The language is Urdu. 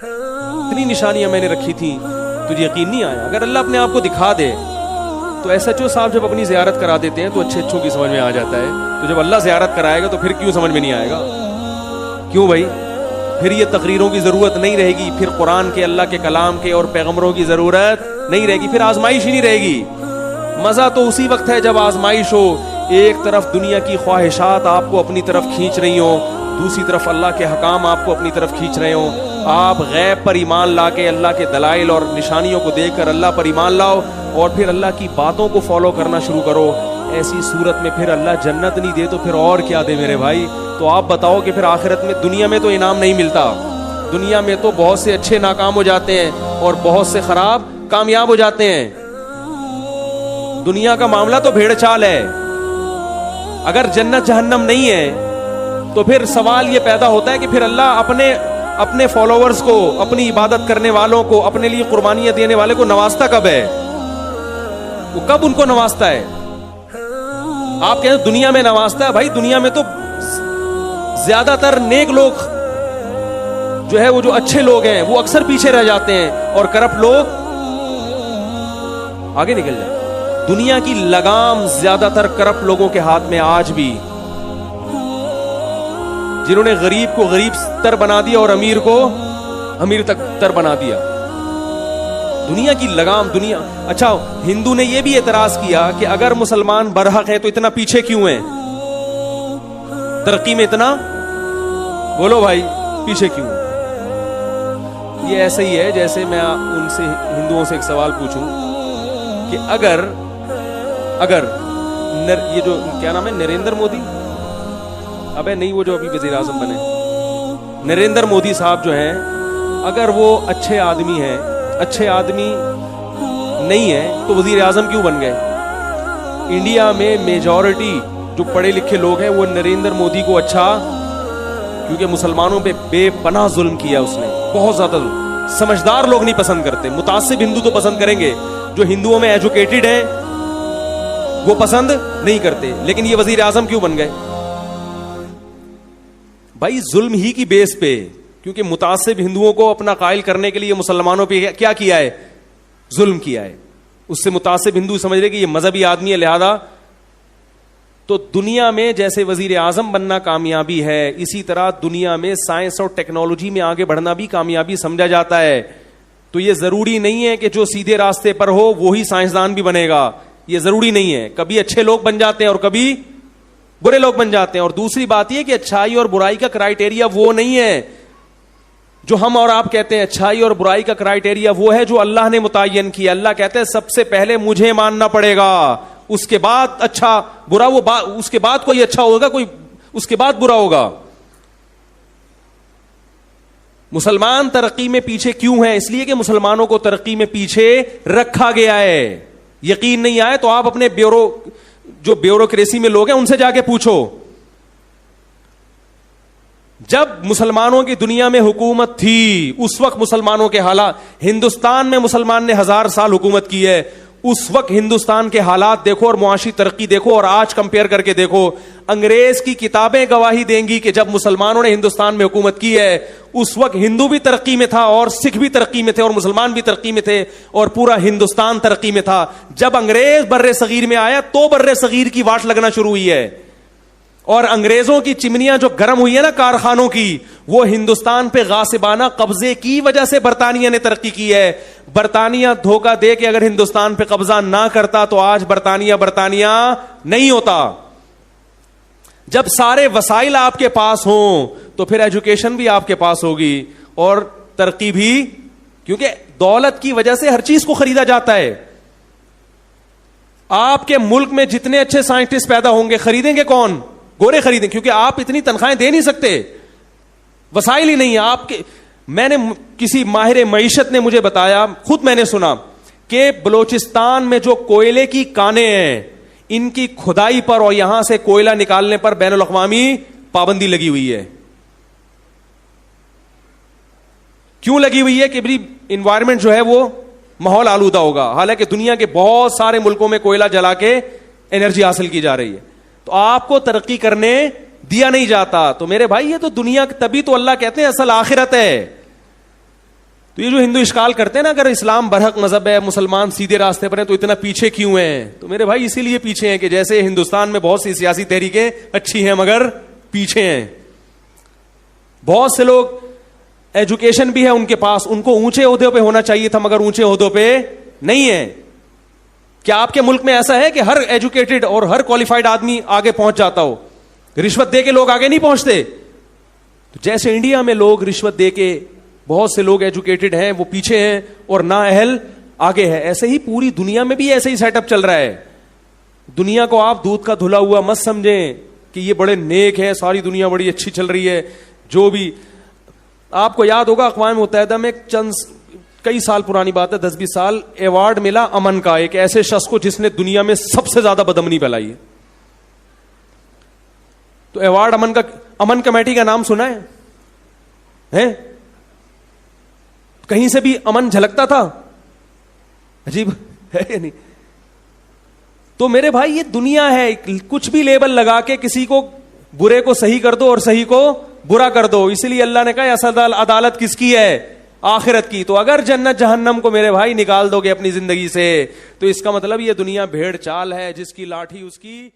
اتنی نشانیاں میں نے رکھی تھیں، تجھے یقین نہیں آیا؟ اگر اللہ اپنے آپ کو دکھا دے تو ایس ایچ او صاحب جب اپنی زیارت کرا دیتے ہیں تو اچھے اچھوں کی سمجھ میں آ جاتا ہے، تو جب اللہ زیارت کرائے گا تو پھر کیوں سمجھ میں نہیں آئے گا؟ کیوں بھائی؟ پھر یہ تقریروں کی ضرورت نہیں رہے گی، پھر قرآن کے، اللہ کے کلام کے اور پیغمبروں کی ضرورت نہیں رہے گی، پھر آزمائش ہی نہیں رہے گی۔ مزہ تو اسی وقت ہے جب آزمائش ہو، ایک طرف دنیا کی خواہشات آپ کو اپنی طرف کھینچ رہی ہوں، دوسری طرف اللہ کے حکام آپ کو اپنی طرف کھینچ رہے ہوں، آپ غیب پر ایمان لا کے اللہ کے دلائل اور نشانیوں کو دیکھ کر اللہ پر ایمان لاؤ اور پھر اللہ کی باتوں کو فالو کرنا شروع کرو۔ ایسی صورت میں پھر اللہ جنت نہیں دے تو پھر اور کیا دے میرے بھائی؟ تو آپ بتاؤ کہ پھر آخرت میں، دنیا میں تو انعام نہیں ملتا، دنیا میں تو بہت سے اچھے ناکام ہو جاتے ہیں اور بہت سے خراب کامیاب ہو جاتے ہیں۔ دنیا کا معاملہ تو بھیڑ چال ہے۔ اگر جنت جہنم نہیں ہے تو پھر سوال یہ پیدا ہوتا ہے کہ پھر اللہ اپنے فالوورز کو، اپنی عبادت کرنے والوں کو، اپنے لیے قربانیاں دینے والے کو نوازتا کب ہے؟ وہ کب ان کو نوازتا ہے؟ آپ کہتے ہیں دنیا میں نوازتا ہے، بھائی دنیا میں تو زیادہ تر نیک لوگ جو ہے، وہ جو اچھے لوگ ہیں وہ اکثر پیچھے رہ جاتے ہیں اور کرپٹ لوگ آگے نکل جاتے ہیں۔ دنیا کی لگام زیادہ تر کرپٹ لوگوں کے ہاتھ میں آج بھی، جنہوں نے غریب کو غریب تر بنا دیا اور امیر کو امیر تر بنا دیا۔ دنیا کی لگام، دنیا۔ اچھا، ہندو نے یہ بھی اعتراض کیا کہ اگر مسلمان برحق ہے تو اتنا پیچھے کیوں ہیں؟ ترقی میں اتنا، بولو بھائی پیچھے کیوں؟ یہ ایسا ہی ہے جیسے میں ان سے، ہندوؤں سے ایک سوال پوچھوں کہ اگر یہ جو کیا نام ہے، نریندر مودی، ابے نہیں، وہ جو ابھی وزیر اعظم بنے، نریندر مودی صاحب جو ہیں، اگر وہ اچھے آدمی ہیں، اچھے آدمی نہیں ہیں تو وزیر اعظم کیوں بن گئے؟ انڈیا میں میجورٹی جو پڑھے لکھے لوگ ہیں وہ نریندر مودی کو اچھا، کیونکہ مسلمانوں پہ بے پناہ ظلم کیا اس نے، بہت زیادہ ظلم۔ سمجھدار لوگ نہیں پسند کرتے، متعصب ہندو تو پسند کریں گے، جو ہندوؤں میں ایجوکیٹڈ ہیں وہ پسند نہیں کرتے، لیکن یہ وزیر اعظم کیوں بن گئے؟ بھائی ظلم ہی کی بیس پہ، کیونکہ متعصب ہندوؤں کو اپنا قائل کرنے کے لیے مسلمانوں پہ کیا کیا ہے؟ ظلم کیا ہے۔ اس سے متعصب ہندو سمجھ رہے کہ یہ مذہبی آدمی ہے، لہذا تو دنیا میں جیسے وزیر اعظم بننا کامیابی ہے، اسی طرح دنیا میں سائنس اور ٹیکنالوجی میں آگے بڑھنا بھی کامیابی سمجھا جاتا ہے۔ تو یہ ضروری نہیں ہے کہ جو سیدھے راستے پر ہو وہی سائنسدان بھی بنے گا، یہ ضروری نہیں ہے۔ کبھی اچھے لوگ بن جاتے ہیں اور کبھی برے لوگ بن جاتے ہیں۔ اور دوسری بات یہ کہ اچھائی اور برائی کا کرائیٹیریا وہ نہیں ہے جو ہم اور آپ کہتے ہیں۔ اچھائی اور برائی کا کرائیٹیریا وہ ہے جو اللہ نے متعین کیا۔ اللہ کہتے ہیں سب سے پہلے مجھے ماننا پڑے گا، اس کے بعد اچھا برا، وہ اس کے بعد کوئی اچھا ہوگا، کوئی اس کے بعد برا ہوگا۔ مسلمان ترقی میں پیچھے کیوں ہیں؟ اس لیے کہ مسلمانوں کو ترقی میں پیچھے رکھا گیا ہے۔ یقین نہیں آئے تو آپ اپنے جو بیوروکریسی میں لوگ ہیں ان سے جا کے پوچھو۔ جب مسلمانوں کی دنیا میں حکومت تھی اس وقت مسلمانوں کے حالات، ہندوستان میں مسلمان نے 1000 سال حکومت کی ہے، اس وقت ہندوستان کے حالات دیکھو اور معاشی ترقی دیکھو اور آج کمپیئر کر کے دیکھو۔ انگریز کی کتابیں گواہی دیں گی کہ جب مسلمانوں نے ہندوستان میں حکومت کی ہے اس وقت ہندو بھی ترقی میں تھا اور سکھ بھی ترقی میں تھے اور مسلمان بھی ترقی میں تھے اور پورا ہندوستان ترقی میں تھا۔ جب انگریز بر صغیر میں آیا تو بر صغیر کی واٹ لگنا شروع ہوئی ہے، اور انگریزوں کی چمنیاں جو گرم ہوئی ہیں نا کارخانوں کی، وہ ہندوستان پہ غاصبانہ قبضے کی وجہ سے برطانیہ نے ترقی کی ہے۔ برطانیہ دھوکہ دے کے اگر ہندوستان پہ قبضہ نہ کرتا تو آج برطانیہ نہیں ہوتا۔ جب سارے وسائل آپ کے پاس ہوں تو پھر ایجوکیشن بھی آپ کے پاس ہوگی اور ترقی بھی، کیونکہ دولت کی وجہ سے ہر چیز کو خریدا جاتا ہے۔ آپ کے ملک میں جتنے اچھے سائنٹسٹ پیدا ہوں گے خریدیں گے کون؟ گورے خریدیں، کیونکہ آپ اتنی تنخواہیں دے نہیں سکتے، وسائل ہی نہیں ہے آپ کے۔ میں نے کسی ماہر معیشت نے مجھے بتایا، خود میں نے سنا کہ بلوچستان میں جو کوئلے کی کانیں ہیں ان کی کھدائی پر اور یہاں سے کوئلہ نکالنے پر بین الاقوامی پابندی لگی ہوئی ہے۔ کیوں لگی ہوئی ہے؟ کہ بھئی انوائرمنٹ جو ہے وہ ماحول آلودہ ہوگا، حالانکہ دنیا کے بہت سارے ملکوں میں کوئلہ جلا کے انرجی حاصل کی جا رہی ہے۔ تو آپ کو ترقی کرنے دیا نہیں جاتا۔ تو میرے بھائی یہ تو دنیا، تبھی تو اللہ کہتے ہیں اصل آخرت ہے۔ تو یہ جو ہندو اشکال کرتے ہیں نا، اگر اسلام برحق مذہب ہے، مسلمان سیدھے راستے پر ہیں، تو اتنا پیچھے کیوں ہیں؟ تو میرے بھائی اسی لیے پیچھے ہیں کہ جیسے ہندوستان میں بہت سی سیاسی تحریکیں اچھی ہیں مگر پیچھے ہیں. بہت سے لوگ ایجوکیشن بھی ہے ان کے پاس، ان کو اونچے عہدوں پہ ہونا چاہیے تھا مگر اونچے عہدوں پہ نہیں ہے. کیا آپ کے ملک میں ایسا ہے کہ ہر ایجوکیٹڈ اور ہر کوالیفائڈ آدمی آگے پہنچ جاتا ہو؟ رشوت دے کے لوگ آگے نہیں پہنچتے. تو جیسے انڈیا میں لوگ رشوت دے کے بہت سے لوگ ایجوکیٹڈ ہیں وہ پیچھے ہیں اور نااہل آگے ہے، ایسے ہی پوری دنیا میں بھی ایسے ہی سیٹ اپ چل رہا ہے. دنیا کو آپ دودھ کا دھلا ہوا مت سمجھیں کہ یہ بڑے نیک ہیں، ساری دنیا بڑی اچھی چل رہی ہے. جو بھی آپ کو یاد ہوگا اقوام متحدہ میں کئی سال پرانی بات ہے، 10-20 سال، ایوارڈ ملا امن کا ایک ایسے شخص کو جس نے دنیا میں سب سے زیادہ بدامنی پھیلائی ہے. تو ایوارڈ امن کمیٹی کا نام سنا ہے؟ کہیں سے بھی امن جھلکتا تھا؟ عجیب ہے یا نہیں؟ تو میرے بھائی یہ دنیا ہے، کچھ بھی لیبل لگا کے کسی کو برے کو صحیح کر دو اور صحیح کو برا کر دو. اسی لیے اللہ نے کہا اصل عدالت کس کی ہے؟ آخرت کی. تو اگر جنت جہنم کو میرے بھائی نکال دو گے اپنی زندگی سے تو اس کا مطلب یہ دنیا بھیڑ چال ہے، جس کی لاٹھی اس کی